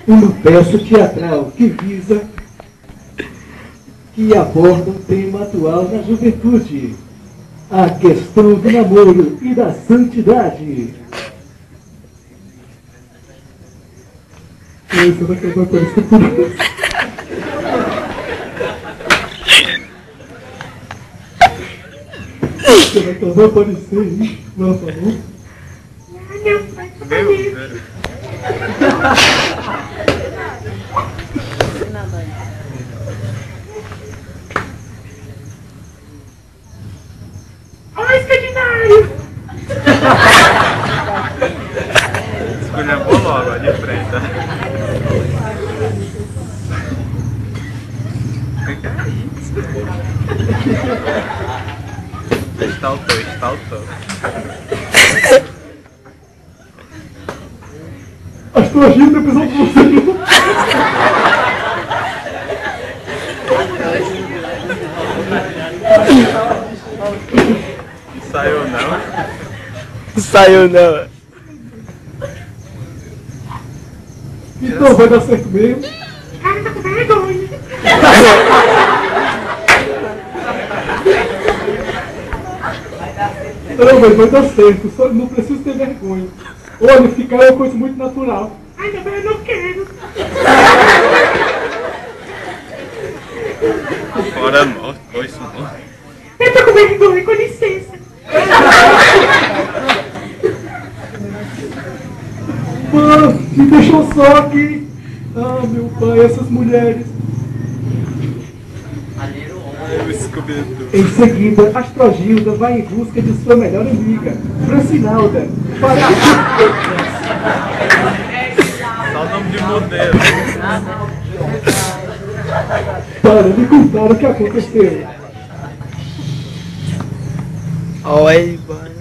uma peça teatral que visa, que aborda um tema atual na juventude, a questão do namoro e da santidade. Você vai acabar com isso tudo. Você vai acabar aparecendo aí, não falou? Meu Deus. Oi, Escandinário! Esculhambou logo, ó, de frente. O que é isso? Estaltou. As tuas giras precisam de você. Saiu não. Então vai dar certo mesmo. Cara, tá com vergonha. Não, mas vai dar certo, só não precisa ter vergonha. Olha, ficar é uma coisa muito natural. Ai, não, eu não quero. Fora morto, foi isso não. Eu tô com vergonha, com licença. Mano, me deixou só aqui. Ah, meu pai, essas mulheres. Em seguida, Astrogilda vai em busca de sua melhor amiga, Francinalda, Só o nome de modelo. para lhe contar o que aconteceu. Oi, mano.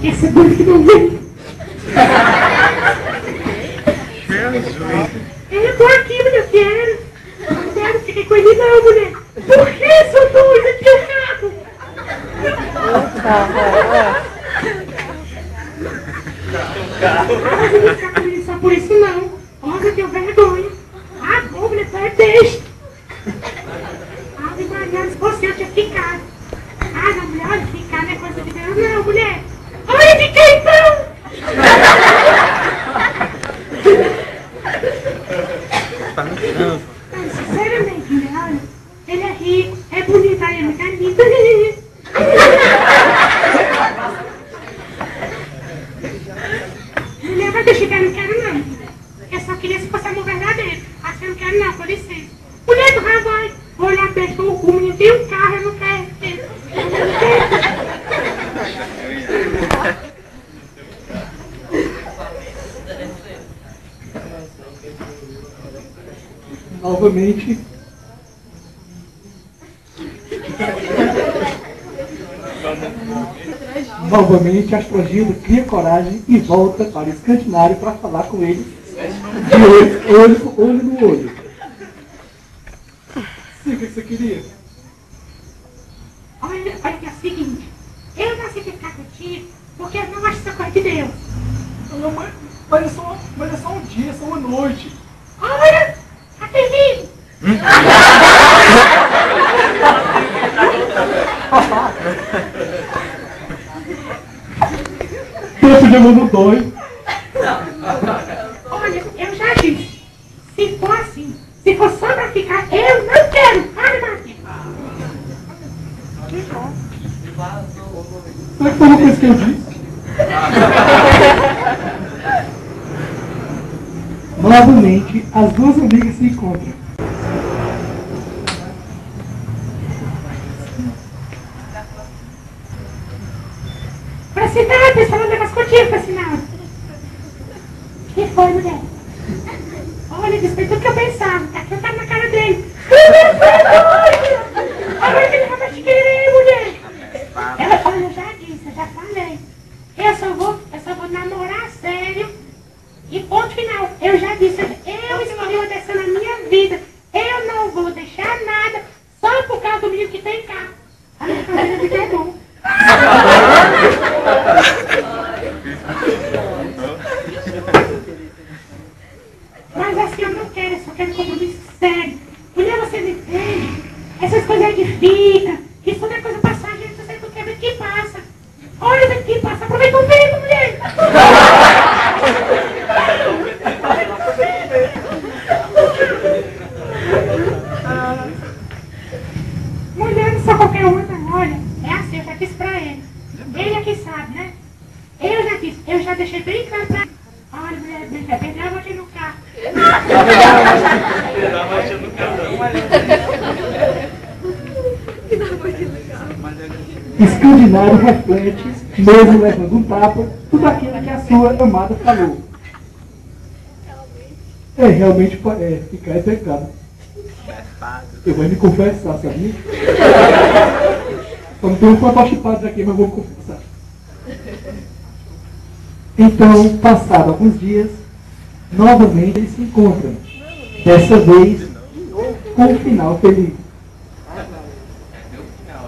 Essa dor que não vem. Eu tô aqui, mas eu quero. Não quero ficar com ele não, mulher. Por que, seu doido? Eu tinha carro. Mas eu não ficar com ele só por isso não. Olha, eu tenho vergonha. Ah, bom, mulher, tu é besta. Ah, Maria, se você eu tinha ficado. Ah, não, mulher, olha, ficar não é coisa de Deus não, mulher. Olha de quem então? Sinceramente, mulher, olha, ele é rico, é bonito, aí é muito bonito. Mulher, vai deixar que eu não quero não. Eu só queria se fosse amor verdadeiro. Assim eu não quero não, com licença. Mulher do rapaz, olha, pesca o menino tem um carro, eu não quero. Novamente, Astrogilda cria coragem e volta para o Escandinário para falar com ele de olho no olho. Sim, o que você queria? Olha que é o seguinte, eu não aceitei ficar contigo porque eu não acho essa coisa de Deus. Não, mas é só um dia, é só uma noite. Olha, tá terrível. Tempo de amor não dói. Olha, eu já disse, se for assim, se for só pra ficar, eu não quero. Olha, Marquinhos. Será que foi uma coisa que eu disse? Novamente, as duas amigas se encontram. Francinalda, deixa eu falar um negócio contigo, Francinalda. O que foi, mulher? Olha, despeito tudo que eu pensava. Tá aqui, eu tava na cara dele. Olha que ele vai te querer, mulher. Olha, eu já disse, eu já falei. Eu só vou namorar sério. E ponto final. Eu já disse, eu escolhi uma dessa na minha vida. Eu não vou deixar nada só por causa do menino que tem carro. A minha família me quer bom. Essas coisas aí que fica, isso tudo é coisa passageira, você não quer ver que passa. Olha ver que passa, aproveita o vento, mulher. Mulher não sou qualquer uma, não. Olha, é assim, eu já disse pra ele. Ele é que sabe, né? Eu já disse, eu já deixei bem claro pra ele. Olha, mulher, brinca, pedra aqui no carro. Escandinário reflete, mesmo levando um tapa, tudo aquilo que a sua amada falou. Realmente ficar é pecado. Eu vou me confessar, sabia? Eu não tenho fantochipados aqui, mas vou me confessar. Então, passados alguns dias, novamente eles se encontram. Dessa vez, com um final feliz.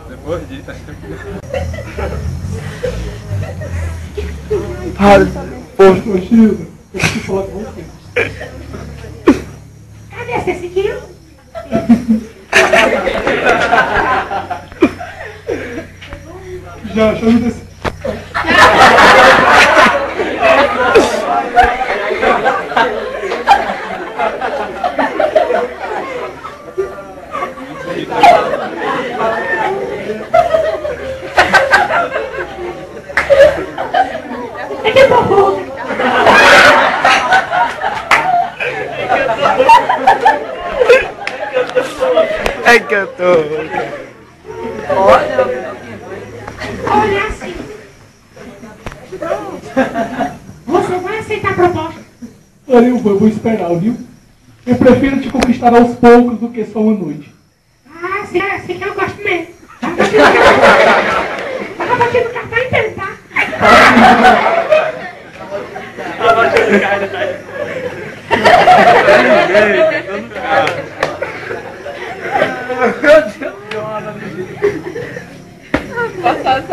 Depois disso, Poxa, Gilda, eu preciso falar com você. Cadê? Você seguiu? Já me desci. É que bom. É que eu tô. Olha assim. Você vai aceitar a proposta? Olha, eu vou esperar, viu? Eu prefiro te conquistar aos poucos do que só uma noite. Ah, sim, é assim que eu gosto mesmo. Tava batendo o cartão inteiro, tá?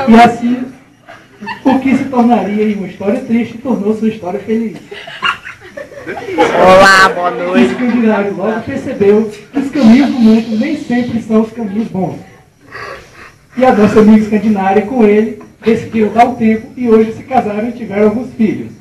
E assim, o que se tornaria em uma história triste, tornou-se uma história feliz. Olá, boa O noite. escandinário logo percebeu que os caminhos do mundo nem sempre são os caminhos bons. E a nossa amiga escandinária com ele decidiu dar um tempo e hoje se casaram e tiveram alguns filhos.